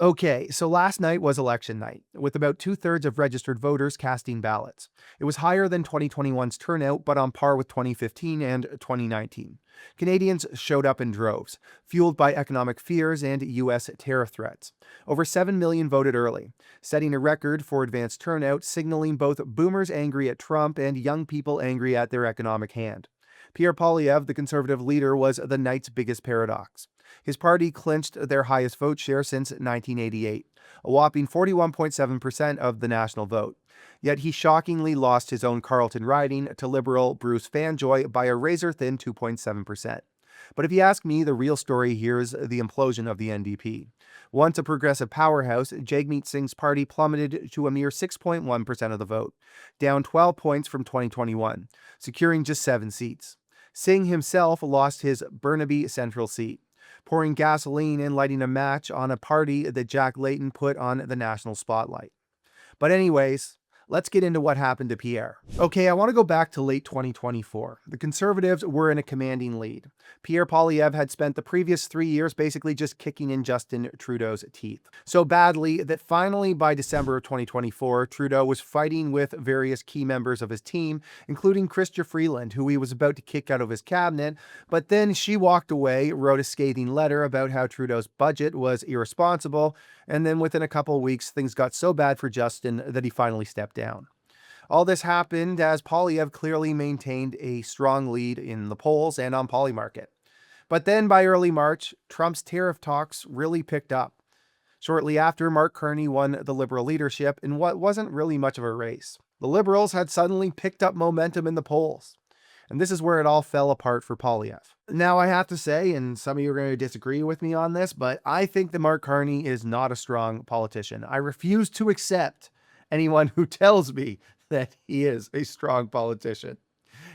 Okay, so last night was election night, with about two-thirds of registered voters casting ballots. It was higher than 2021's turnout, but on par with 2015 and 2019. Canadians showed up in droves, fueled by economic fears and U.S. tariff threats. Over 7 million voted early, setting a record for advanced turnout, signaling both boomers angry at Trump and young people angry at their economic hand. Pierre Polyevre, the Conservative leader, was the night's biggest paradox. His party clinched their highest vote share since 1988, a whopping 41.7% of the national vote. Yet he shockingly lost his own Carlton riding to Liberal Bruce Fanjoy by a razor-thin 2.7%. But if you ask me, the real story here is the implosion of the NDP. Once a progressive powerhouse, Jagmeet Singh's party plummeted to a mere 6.1% of the vote, down 12 points from 2021, securing just 7 seats. Singh himself lost his Burnaby Central seat, pouring gasoline and lighting a match on a party that Jack Layton put on the national spotlight. But anyways, let's get into what happened to Pierre. Okay, I want to go back to late 2024. The Conservatives were in a commanding lead. Pierre Polyevre had spent the previous 3 years basically just kicking in Justin Trudeau's teeth. So badly that finally by December of 2024, Trudeau was fighting with various key members of his team, including Chrystia Freeland, who he was about to kick out of his cabinet, but then she walked away, wrote a scathing letter about how Trudeau's budget was irresponsible, and then within a couple of weeks, things got so bad for Justin that he finally stepped down. All this happened as Poilievre clearly maintained a strong lead in the polls and on Polymarket. But then by early March, Trump's tariff talks really picked up. Shortly after, Mark Carney won the Liberal leadership in what wasn't really much of a race. The Liberals had suddenly picked up momentum in the polls. And this is where it all fell apart for Poilievre. Now, I have to say, and some of you are going to disagree with me on this, but I think that Mark Carney is not a strong politician. I refuse to accept anyone who tells me that he is a strong politician.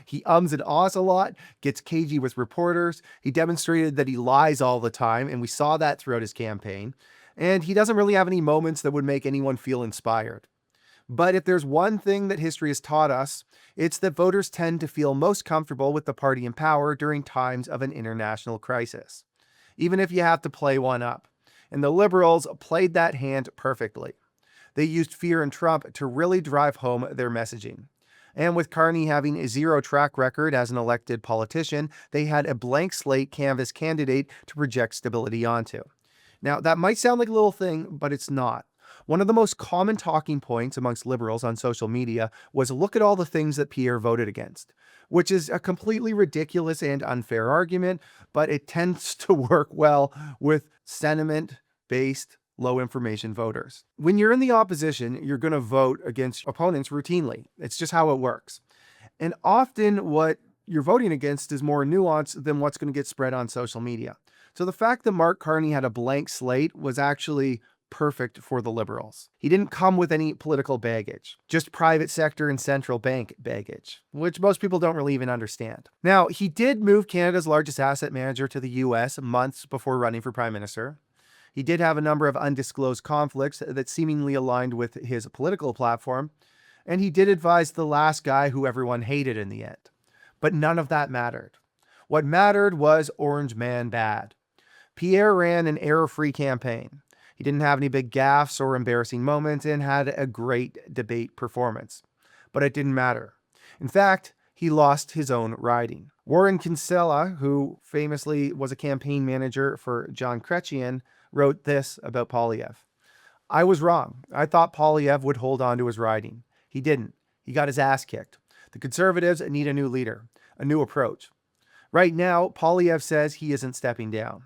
He ums and ahs a lot, gets cagey with reporters. He demonstrated that he lies all the time, and we saw that throughout his campaign. And he doesn't really have any moments that would make anyone feel inspired. But if there's one thing that history has taught us, it's that voters tend to feel most comfortable with the party in power during times of an international crisis, even if you have to play one up. And the Liberals played that hand perfectly. They used fear and Trump to really drive home their messaging. And with Carney having a zero track record as an elected politician, they had a blank slate canvas candidate to project stability onto. Now, that might sound like a little thing, but it's not. One of the most common talking points amongst Liberals on social media was look at all the things that Pierre voted against, which is a completely ridiculous and unfair argument, but it tends to work well with sentiment-based low information voters. When you're in the opposition, you're going to vote against opponents routinely. It's just how it works. And often what you're voting against is more nuanced than what's going to get spread on social media. So the fact that Mark Carney had a blank slate was actually perfect for the Liberals. He didn't come with any political baggage, just private sector and central bank baggage, which most people don't really even understand. Now, he did move Canada's largest asset manager to the US months before running for Prime Minister. He did have a number of undisclosed conflicts that seemingly aligned with his political platform, and he did advise the last guy who everyone hated in the end. But none of that mattered. What mattered was Orange Man bad. Pierre ran an error-free campaign. He didn't have any big gaffes or embarrassing moments and had a great debate performance. But it didn't matter. In fact, he lost his own riding. Warren Kinsella, who famously was a campaign manager for John Chrétien, wrote this about Poilievre. I was wrong. I thought Poilievre would hold on to his riding. He didn't. He got his ass kicked. The Conservatives need a new leader, a new approach. Right now, Poilievre says he isn't stepping down.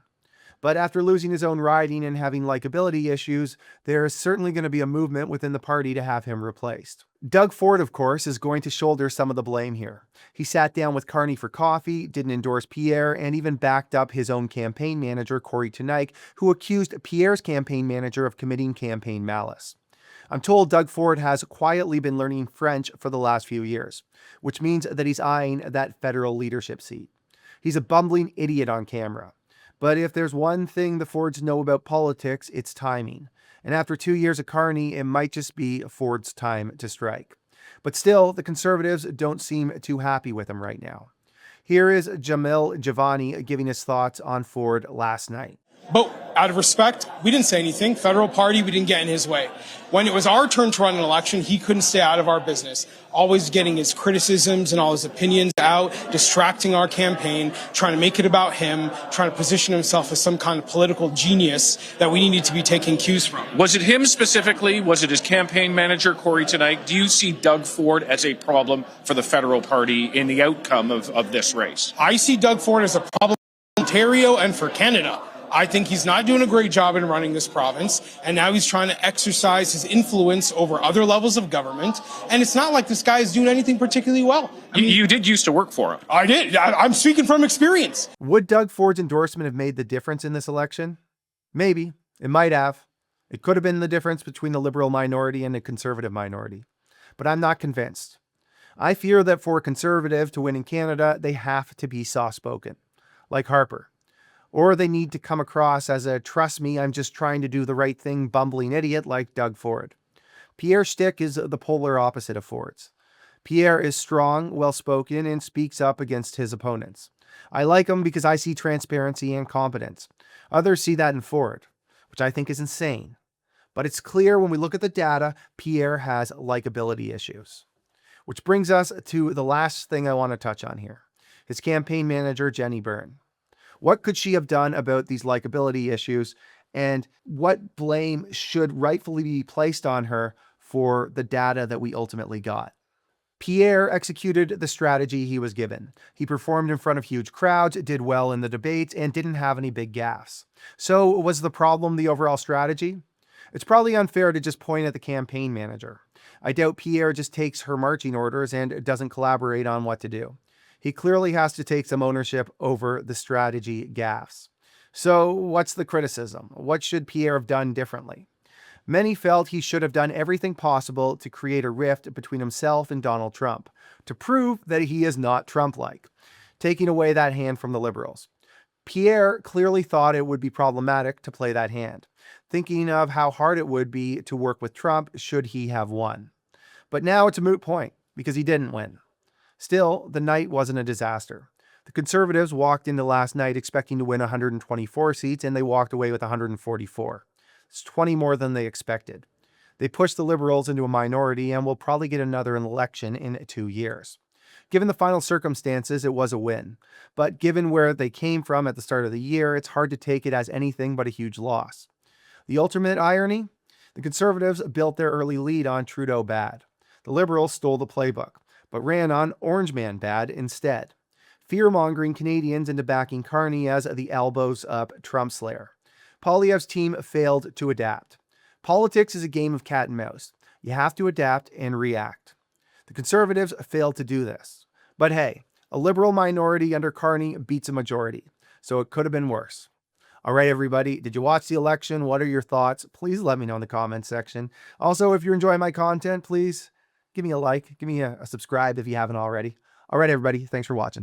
But after losing his own riding and having likability issues, there is certainly going to be a movement within the party to have him replaced. Doug Ford, of course, is going to shoulder some of the blame here. He sat down with Carney for coffee, didn't endorse Pierre, and even backed up his own campaign manager, Corey Tenique, who accused Pierre's campaign manager of committing campaign malice. I'm told Doug Ford has quietly been learning French for the last few years, which means that he's eyeing that federal leadership seat. He's a bumbling idiot on camera. But if there's one thing the Fords know about politics, it's timing. And after 2 years of Carney, it might just be Ford's time to strike. But still, the Conservatives don't seem too happy with him right now. Here is Jamil Javani giving his thoughts on Ford last night. But out of respect, we didn't say anything. Federal party, we didn't get in his way. When it was our turn to run an election, he couldn't stay out of our business, always getting his criticisms and all his opinions out, distracting our campaign, trying to make it about him, trying to position himself as some kind of political genius that we needed to be taking cues from. Was it him specifically? Was it his campaign manager, Corey, tonight? Do you see Doug Ford as a problem for the federal party in the outcome of this race? I see Doug Ford as a problem for Ontario and for Canada. I think he's not doing a great job in running this province, and now he's trying to exercise his influence over other levels of government, and it's not like this guy is doing anything particularly well. I mean, you did used to work for him. I did. I'm speaking from experience. Would Doug Ford's endorsement have made the difference in this election? Maybe. It might have. It could have been the difference between the Liberal minority and the Conservative minority. But I'm not convinced. I fear that for a Conservative to win in Canada, they have to be soft-spoken, like Harper. Or they need to come across as a trust me, I'm just trying to do the right thing bumbling idiot like Doug Ford. Pierre's shtick is the polar opposite of Ford's. Pierre is strong, well-spoken, and speaks up against his opponents. I like him because I see transparency and competence. Others see that in Ford, which I think is insane. But it's clear when we look at the data, Pierre has likability issues. Which brings us to the last thing I want to touch on here. His campaign manager, Jenny Byrne. What could she have done about these likability issues, and what blame should rightfully be placed on her for the data that we ultimately got? Pierre executed the strategy he was given. He performed in front of huge crowds, did well in the debates, and didn't have any big gaffes. So was the problem the overall strategy? It's probably unfair to just point at the campaign manager. I doubt Pierre just takes her marching orders and doesn't collaborate on what to do. He clearly has to take some ownership over the strategy gaffes. So what's the criticism? What should Pierre have done differently? Many felt he should have done everything possible to create a rift between himself and Donald Trump, to prove that he is not Trump-like, taking away that hand from the Liberals. Pierre clearly thought it would be problematic to play that hand, thinking of how hard it would be to work with Trump should he have won. But now it's a moot point, because he didn't win. Still, the night wasn't a disaster. The Conservatives walked into last night expecting to win 124 seats, and they walked away with 144. It's 20 more than they expected. They pushed the Liberals into a minority and will probably get another election in 2 years. Given the final circumstances, it was a win. But given where they came from at the start of the year, it's hard to take it as anything but a huge loss. The ultimate irony? The Conservatives built their early lead on Trudeau bad. The Liberals stole the playbook, but ran on Orange Man bad instead, fear-mongering Canadians into backing Carney as the elbows-up Trump slayer. Poilievre's team failed to adapt. Politics is a game of cat and mouse. You have to adapt and react. The Conservatives failed to do this. But hey, a Liberal minority under Carney beats a majority, so it could have been worse. All right, everybody, did you watch the election? What are your thoughts? Please let me know in the comments section. Also, if you're enjoying my content, please give me a like, give me a subscribe if you haven't already. All right, everybody, thanks for watching.